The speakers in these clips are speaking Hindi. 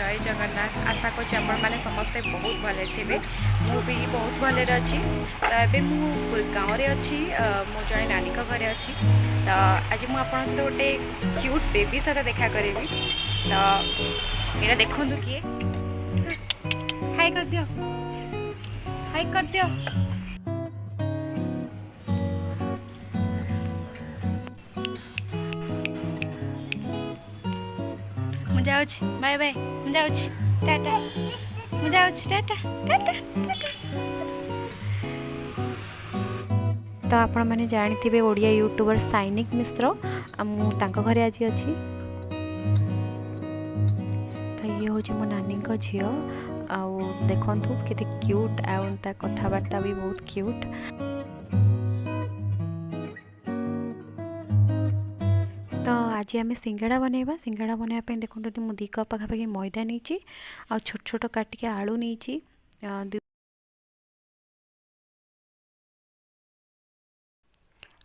जय जगन्नाथ। आशा करूँ आपण मैंने समस्ते बहुत भले थे। मु भी बहुत भले अच्छी। तो ये मुझे गाँव में अच्छी मो जड़े नानी घरे अच्छी। तो आज मुझे सहित गोटे क्यूट बेबी सहित देखा करी। तो यहाँ देखु किए हाय कर दियो, हाय कर दियो। मुझे बाय बाय, मुझे टाटा, मुझे टाटा टाटा टाटा। तो आपण मैंने जानी ओडिया यूट्यूबर साइनिक मिश्र मुझे घरे आज अच्छी। तो ये हूँ मो नानी झील देखु केते क्यूट आ कथबार्ता भी बहुत क्यूट। तो आज आम सिंगड़ा बनइबा। सिंगड़ा बनवाई देखो मुझे 2 कप पाखापाखि मैदा नहीं आ छोट छोट काटिक आलू नहीं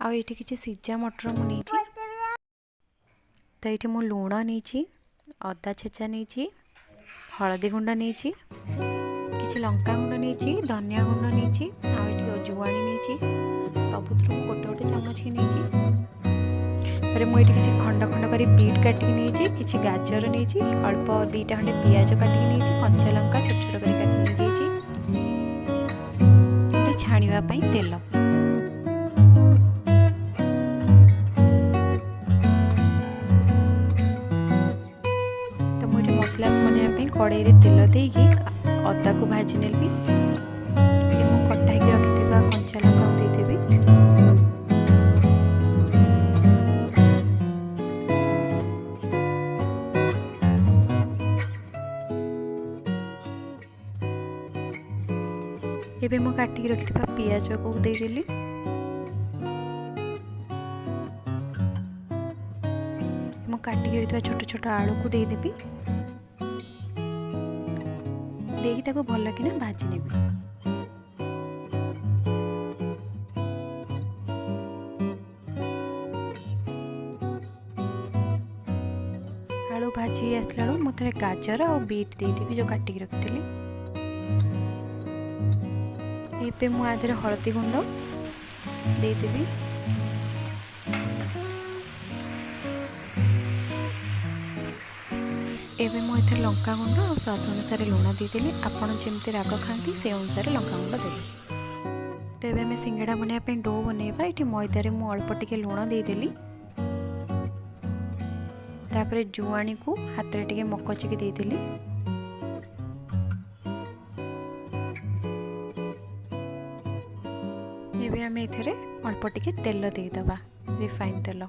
आठी किसी सीजा मटर मुझे तो ये मु लुण नहीं, अदा छेचा नहीं, हलदी गुंड नहीं, किसी लंका गुंड नहीं, धनिया गुंड नहीं, अजुआणी नहीं, सबुठ गोटे गोटे चामच ही नहीं। फिर मुझे किसी खंड खंड कर बीट काटिक नहीं, किसी गाजर नहीं, अल्प 2टा खंडे पियाज काटिक नहीं, कंचा लंका छोट छोट कर छाणीवाई तेल। तो मुझे मसला बनवाई कड़ाई तेल देकी अदा को भाजी नेली। कटा रखि कंचा लंका देदेवी। एबे मु काटिक रखिथिबा पियाज को देदेली। मु काटिक रखिथिबा छोट छोट आलू को देदेवी। देकी ताको भल किना भाजी नेबी। आलू भाजी आसला बेलू मुझे गाजर और बीट देदेवी जो काटिक रखी। एबे मु आधे हलदी गुंड देदेवी। एबे मु एथे लंका गुंड और स्वाद अनुसार लुण देदेली। आपन जेमती राग खाती से अनुसार लंका गुंड देबे। तो एबे हमें सिंगड़ा बनवाई डो बनइबा। ये मैदारे मु अल्प टिके लुण देदेली। तापर जुआणी को हाथ रे टिके मकचिकी देदेली। एबे आम एथरे अल्प टिके तेल देदबा, रिफाइन तेल।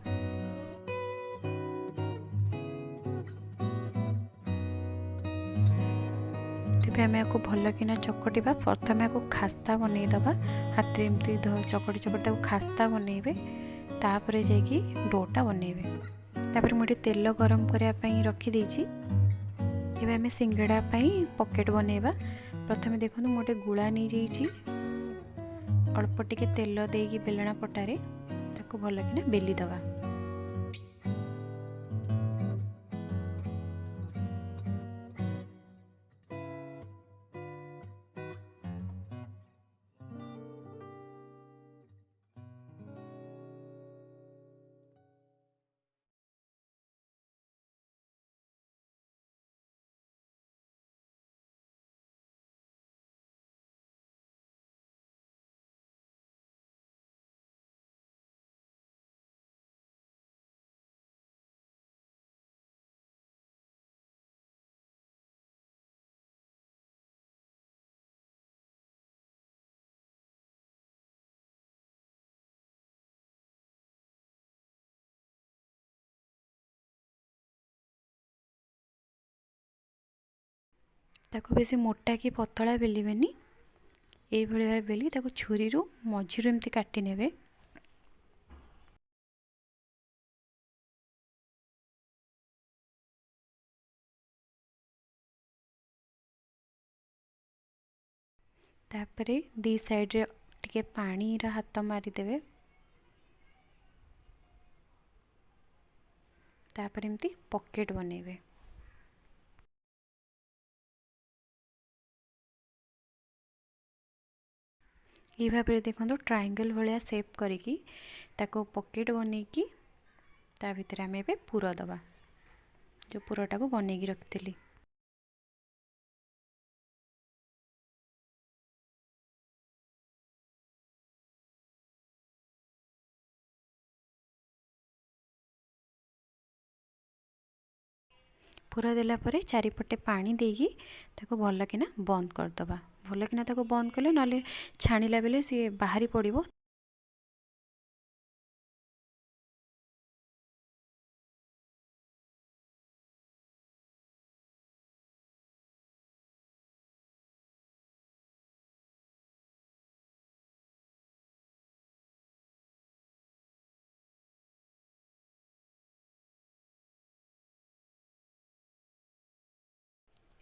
तेबे आम आपको भल किना चकटिबा। प्रथम आपको खास्ता बनईदबा। हाथ में एमती चकटी चकटी खास्ता बनइबे। तापर जाकि डोटा बनइबे। तापर मुझे तेल गरम करने रखी देछि। एबे आम सिंगड़ा पॉकेट बनइबा। प्रथम देखो मोटे गुड़ा नहीं जाइछि। अल्प टिके तेल देकी बेलना पटारे ताको भल किना बेली दबा। ताको बेसी मोटा कि पतला बेलिबेनी। ये भाई बेली ताको छुरी मझीरू एमती काटी नेबे। तापरे दी साइड रे टिके पानी रा हाथ मारी देबे। तापर एमती पॉकेट बनेबे। ये भाव में देखो ट्रायंगल भाया सेप करिकी ताको पॉकेट बनईकी ता भितर आम ए पुर दबा जो पुरटा को बनईकी रखी। पूरा देला परे चारिपटे पानी देगी ताको भल किना बंद करदबा। भल किना ताको बंद कले ना छाणिला बेले सी बाहरी पड़िबो।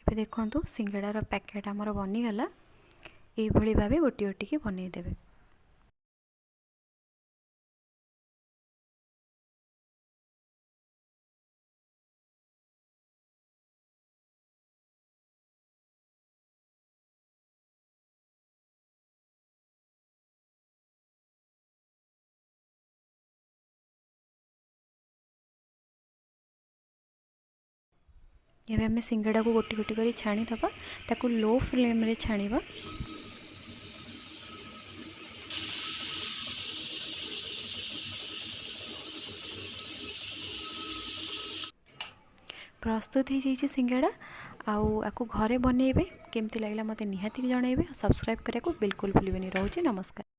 ଏବେ ଦେଖନ୍ତୁ ସିଙ୍ଗଡ଼ାର ପ୍ୟାକେଟ୍ ଆମର ବନିଗଲା। ଏଇଭଳି ଭାବେ ଗୋଟି ଗୋଟିକି ବନେଇଦେବେ। एबे आम सिंगड़ा को गोटी गोटी कर छाणीदबा ताकू लो फ्लेम रे छाणीबा। प्रस्तुत हो जाइए सिंगड़ा आउ घरे बनइबे। केमती लगे मते निहाती जनइबे। सब्सक्राइब करने को बिल्कुल भूलिए। रोचे नमस्कार।